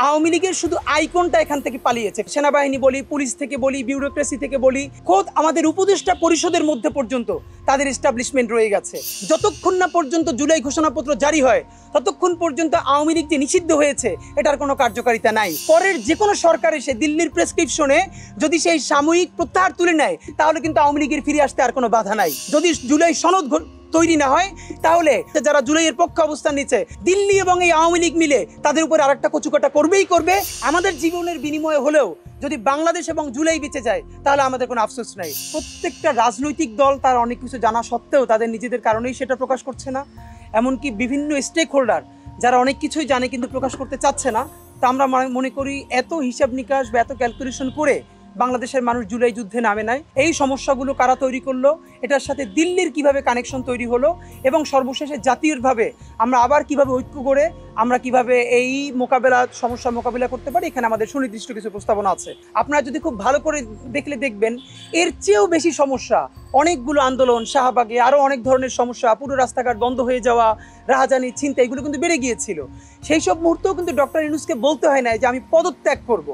আওয়ামী লীগের শুধু আইকনটা এখান থেকে পালিয়েছে। সেনাবাহিনী বলি, পুলিশ থেকে বলি, বিউরোক্রেসি থেকে বলি, খোদ আমাদের উপদেষ্টা পরিষদের মধ্যে পর্যন্ত তাদের এস্টাবলিশমেন্ট রয়ে গেছে। যতক্ষণ না পর্যন্ত জুলাই ঘোষণাপত্র জারি হয় ততক্ষণ পর্যন্ত আওয়ামী লীগ যে নিষিদ্ধ হয়েছে এটার কোনো কার্যকারিতা নাই। পরের যে কোনো সরকার এসে দিল্লির প্রেসক্রিপশনে যদি সেই সাময়িক প্রত্যাহার তুলে নেয় তাহলে কিন্তু আওয়ামী লীগের ফিরে আসতে আর কোনো বাধা নাই। যদি জুলাই সনদ তৈরি না হয় তাহলে যারা জুলাইয়ের পক্ষে অবস্থান নিচ্ছে দিল্লি এবং এই আওয়ামী লীগ মিলে তাদের উপর আরেকটা কচুকাটা করবেই করবে। আমাদের জীবনের বিনিময়ে হলেও যদি বাংলাদেশ এবং জুলাই বেঁচে যায় তাহলে আমাদের কোনো আফসোস নাই। প্রত্যেকটা রাজনৈতিক দল তার অনেক কিছু জানা সত্ত্বেও তাদের নিজেদের কারণেই সেটা প্রকাশ করছে না। এমনকি বিভিন্ন স্টেক হোল্ডার যারা অনেক কিছুই জানে কিন্তু প্রকাশ করতে চাচ্ছে না। তা আমরা মনে করি এত হিসাব নিকাশ বা এত ক্যালকুলেশন করে বাংলাদেশের মানুষ জুলাই যুদ্ধে নামে নাই। এই সমস্যাগুলো কারা তৈরি করলো, এটার সাথে দিল্লির কিভাবে কানেকশন তৈরি হলো এবং সর্বশেষে জাতীয়ভাবে আমরা আবার কিভাবে ঐক্য করে আমরা কিভাবে এই সমস্যা মোকাবেলা করতে পারি, এখানে আমাদের সুনির্দিষ্ট কিছু প্রস্তাবনা আছে। আপনারা যদি খুব ভালো করে দেখলে দেখবেন এর চেয়েও বেশি সমস্যা, অনেকগুলো আন্দোলন, শাহবাগে আরও অনেক ধরনের সমস্যা, পুরো রাস্তাঘাট বন্ধ হয়ে যাওয়া, রাহাজানি, ছিনতাই, এগুলো কিন্তু বেড়ে গিয়েছিল। সেই সব মুহূর্তেও কিন্তু ডক্টর ইউনূসকে বলতে হয় না যে আমি পদত্যাগ করব,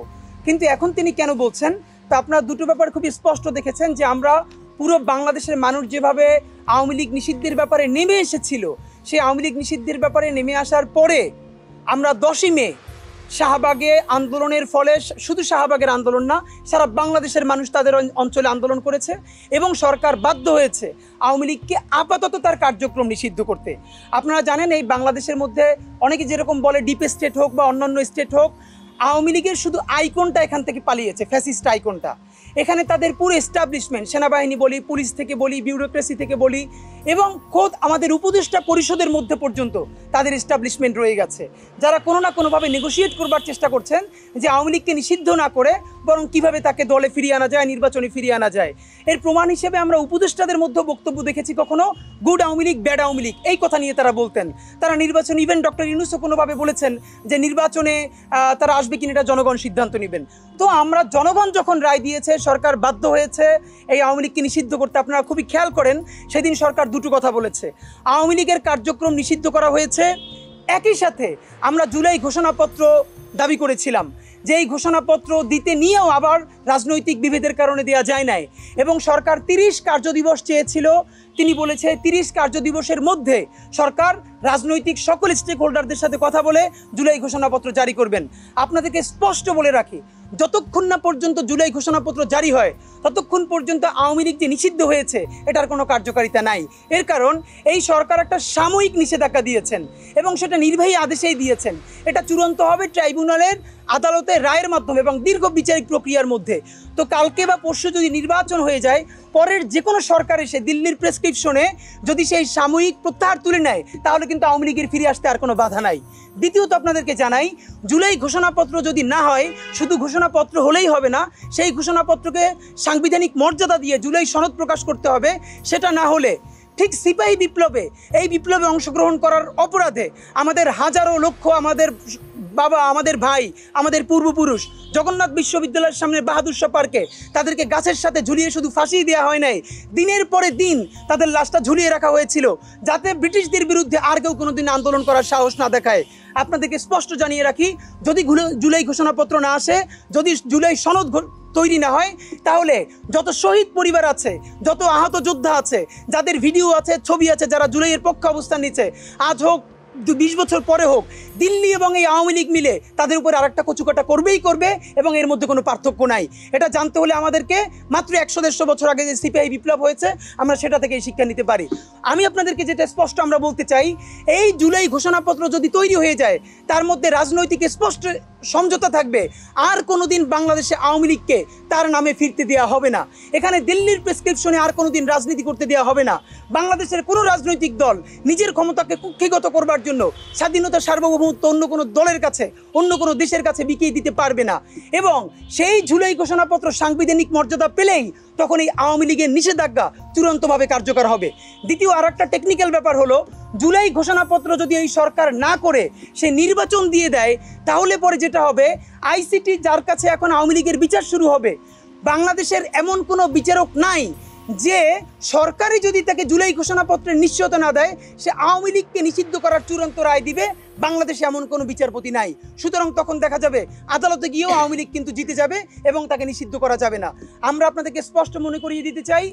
কিন্তু এখন তিনি কেন বলছেন? তা আপনারা দুটো ব্যাপার খুবই স্পষ্ট দেখেছেন যে আমরা পুরো বাংলাদেশের মানুষ যেভাবে আওয়ামী লীগ নিষিদ্ধের ব্যাপারে নেমে এসেছিল, সেই আওয়ামী লীগ নিষিদ্ধের ব্যাপারে নেমে আসার পরে আমরা 10ই মে শাহবাগে আন্দোলনের ফলে, শুধু শাহবাগের আন্দোলন না, সারা বাংলাদেশের মানুষ তাদের অঞ্চলে আন্দোলন করেছে এবং সরকার বাধ্য হয়েছে আওয়ামী লীগকে আপাতত তার কার্যক্রম নিষিদ্ধ করতে। আপনারা জানেন এই বাংলাদেশের মধ্যে অনেকে যেরকম বলে ডিপ স্টেট হোক বা অন্যান্য স্টেট হোক, আওয়ামী লীগের শুধু আইকনটা এখান থেকে পালিয়েছে, ফ্যাসিস্ট আইকনটা। এখানে তাদের পুরো এস্টাবলিশমেন্ট, সেনাবাহিনী বলি, পুলিশ থেকে বলি, বিউরোক্রেসি থেকে বলি এবং খোদ আমাদের উপদেষ্টা পরিষদের মধ্যে পর্যন্ত তাদের এস্টাবলিশমেন্ট রয়ে গেছে, যারা কোনো না কোনোভাবে নেগোশিয়েট করবার চেষ্টা করছেন যে আওয়ামী লীগকে নিষিদ্ধ না করে বরং কিভাবে তাকে দলে ফিরিয়ে আনা যায়, নির্বাচনে ফিরিয়ে আনা যায়। এর প্রমাণ হিসেবে আমরা উপদেষ্টাদের মধ্যে বক্তব্য দেখেছি কখনো গুড আওয়ামী লীগ, ব্যাড আওয়ামী লীগ, এই কথা নিয়ে তারা বলতেন। তারা নির্বাচন, ইভেন ডক্টর ইউনূসও কোনোভাবে বলেছেন যে নির্বাচনে তারা আসবে কিনা এটা জনগণ সিদ্ধান্ত নেবেন। তো আমরা জনগণ যখন রায় দিয়েছে, সরকার বাধ্য হয়েছে এই আওয়ামী লীগকে নিষিদ্ধ করতে। আপনারা খুবই খেয়াল করেন সেদিন সরকার দুটো কথা বলেছে, আওয়ামী লীগের কার্যক্রম নিষিদ্ধ করা হয়েছে, একই সাথে আমরা জুলাই ঘোষণাপত্র দাবি করেছিলাম যে এই ঘোষণাপত্র দিতে নিয়েও আবার রাজনৈতিক বিভেদের কারণে দেওয়া যায় নাই এবং সরকার 30 কার্যদিবস চেয়েছিল। তিনি বলেছে 30 কার্যদিবসের মধ্যে সরকার রাজনৈতিক সকল স্টেক হোল্ডারদের সাথে কথা বলে জুলাই ঘোষণাপত্র জারি করবেন। আপনাদেরকে স্পষ্ট বলে রাখি, যতক্ষণ না পর্যন্ত জুলাই ঘোষণাপত্র জারি হয় ততক্ষণ পর্যন্ত আওয়ামী লীগ যে নিষিদ্ধ হয়েছে এটার কোনো কার্যকারিতা নাই। এর কারণ এই সরকার একটা সাময়িক নিষেধাজ্ঞা দিয়েছেন এবং সেটা নির্বাহী আদেশেই দিয়েছেন। এটা চূড়ান্ত হবে ট্রাইব্যুনালের আদালতের রায়ের মাধ্যমে এবং দীর্ঘ বিচারিক প্রক্রিয়ার মধ্যে। তো কালকে বা পরশু যদি নির্বাচন হয়ে যায়, পরের যে কোনো সরকার এসে দিল্লির প্রেসক্রিপশনে যদি সেই সাময়িক প্রত্যাহার তুলে নেয় তাহলে কিন্তু আওয়ামী লীগের ফিরে আসতে আর কোনো বাধা নাই। দ্বিতীয়ত আপনাদেরকে জানাই, জুলাই ঘোষণাপত্র যদি না হয়, শুধু ঘোষণাপত্র হলেই হবে না, সেই ঘোষণাপত্রকে সাংবিধানিক মর্যাদা দিয়ে জুলাই সনদ প্রকাশ করতে হবে। সেটা না হলে ঠিক সিপাহী বিপ্লবে, এই বিপ্লবে অংশগ্রহণ করার অপরাধে আমাদের হাজারো লক্ষ, আমাদের বাবা, আমাদের ভাই, আমাদের পূর্বপুরুষ জগন্নাথ বিশ্ববিদ্যালয়ের সামনে বাহাদুর শাহ পার্কে তাদেরকে গাছের সাথে ঝুলিয়ে শুধু ফাঁসি দেওয়া হয় নাই, দিনের পরে দিন তাদের লাশটা ঝুলিয়ে রাখা হয়েছিল যাতে ব্রিটিশদের বিরুদ্ধে আর কেউ কোনোদিন আন্দোলন করার সাহস না দেখায়। আপনাদেরকে স্পষ্ট জানিয়ে রাখি, যদি জুলাই ঘোষণাপত্র না আসে, যদি জুলাই সনদ তৈরি না হয়, তাহলে যত শহীদ পরিবার আছে, যত আহত যোদ্ধা আছে, যাদের ভিডিও আছে, ছবি আছে, যারা জুলাইয়ের পক্ষে অবস্থান নিচ্ছে, আজ হোক 20 বছর পরে হোক, দিল্লি এবং এই আওয়ামী লীগ মিলে তাদের উপর আরেকটা কচুকাটা করবেই করবে এবং এর মধ্যে কোনো পার্থক্য নাই। এটা জানতে হলে আমাদেরকে মাত্র 100-150 বছর আগে যে সিপিআই বিপ্লব হয়েছে আমরা সেটা থেকে শিক্ষা নিতে পারি। আমি আপনাদেরকে যেটা স্পষ্ট আমরা বলতে চাই, এই জুলাই ঘোষণাপত্র যদি তৈরি হয়ে যায় তার মধ্যে রাজনৈতিক স্পষ্ট সমঝোতা থাকবে, আর কোনোদিন বাংলাদেশে আওয়ামী লীগকে তার নামে ফিরতে দেওয়া হবে না। এখানে দিল্লির প্রেসক্রিপশনে আর কোনোদিন রাজনীতি করতে দেওয়া হবে না। বাংলাদেশের কোনো রাজনৈতিক দল নিজের ক্ষমতাকে কুক্ষিগত করবার জন্য স্বাধীনতা, সার্বভৌমত্ব অন্য কোনো দলের কাছে, অন্য কোনো দেশের কাছে বিকিয়ে দিতে পারবে না এবং সেই জুলাই ঘোষণাপত্র সাংবিধানিক মর্যাদা পেলেই তখন এই আওয়ামী লীগের নিষেধাজ্ঞা চূড়ান্তভাবে কার্যকর হবে। দ্বিতীয় আর একটা টেকনিক্যাল ব্যাপার হলো, জুলাই ঘোষণাপত্র যদি এই সরকার না করে সে নির্বাচন দিয়ে দেয়, তাহলে পরে যেটা হবে, আইসিটি যার কাছে এখন আওয়ামী লীগের বিচার শুরু হবে, বাংলাদেশের এমন কোনো বিচারক নাই যে সরকারি যদি তাকে জুলাই ঘোষণাপত্রের নিশ্চয়তা না দেয় সে আওয়ামী লীগকে নিষিদ্ধ করার চূড়ান্ত রায় দিবে বাংলাদেশে এমন কোনো বিচারপতি নাই। সুতরাং তখন দেখা যাবে আদালতে গিয়েও আওয়ামী লীগ কিন্তু জিতে যাবে এবং তাকে নিষিদ্ধ করা যাবে না। আমরা আপনাদেরকে স্পষ্ট মনে করিয়ে দিতে চাই,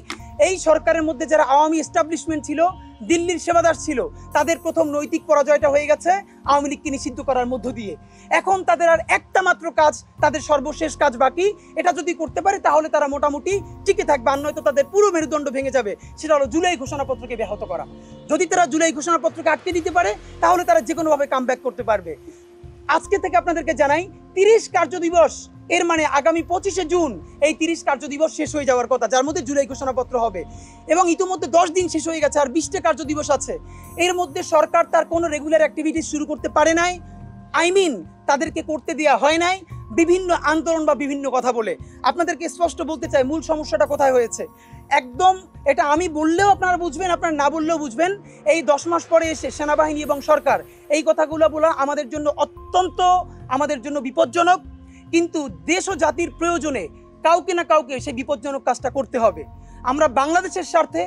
এই সরকারের মধ্যে যারা আওয়ামী এস্টাবলিশমেন্ট ছিল, দিল্লির সেবাদার ছিল, তাদের প্রথম নৈতিক পরাজয়টা হয়ে গেছে আওয়ামী লীগকে নিষিদ্ধ করার মধ্য দিয়ে। এখন তাদের আর একটা মাত্র কাজ, তাদের সর্বশেষ কাজ বাকি। এটা যদি করতে পারে তাহলে তারা মোটামুটি টিকে থাকবে, আর নয়তো তাদের পুরো মেরুদণ্ড ভেঙে যাবে। সেটা হলো জুলাই ঘোষণাপত্রকে ব্যাহত করা। যদি তারা জুলাই ঘোষণাপত্রকে আটকে দিতে পারে তাহলে তারা যে কোনোভাবে কামব্যাক করতে পারবে। আজকে থেকে আপনাদেরকে জানাই 30 কার্য দিবস, এর মানে আগামী 25শে জুন এই 30 কার্য দিবস শেষ হয়ে যাওয়ার কথা, যার মধ্যে জুলাই ঘোষণাপত্র হবে। এবং ইতিমধ্যে 10 দিন শেষ হয়ে গেছে, আর 20টা কার্য দিবস আছে। এর মধ্যে সরকার তার কোনো রেগুলার অ্যাক্টিভিটিস শুরু করতে পারে নাই, তাদেরকে করতে দেওয়া হয় নাই, বিভিন্ন আন্দোলন বা বিভিন্ন কথা বলে। আপনাদেরকে স্পষ্ট বলতে চাই মূল সমস্যাটা কোথায় হয়েছে। একদম এটা আমি বললেও আপনারা বুঝবেন, আপনারা না বললেও বুঝবেন। এই 10 মাস পরে এসে সেনাবাহিনী এবং সরকার এই কথাগুলো বলা আমাদের জন্য অত্যন্ত বিপজ্জনক। কিন্তু দেশ ও জাতির প্রয়োজনে কাউকে না কাউকে সেই বিপজ্জনক কাজটা করতে হবে। আমরা বাংলাদেশের স্বার্থে,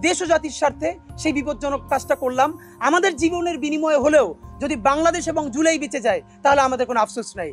দেশ ও জাতির স্বার্থে সেই বিপজ্জনক কাজটা করলাম। আমাদের জীবনের বিনিময়ে হলেও যদি বাংলাদেশ এবং জুলাই বেঁচে যায় তাহলে আমাদের কোনো আফসোস নাই।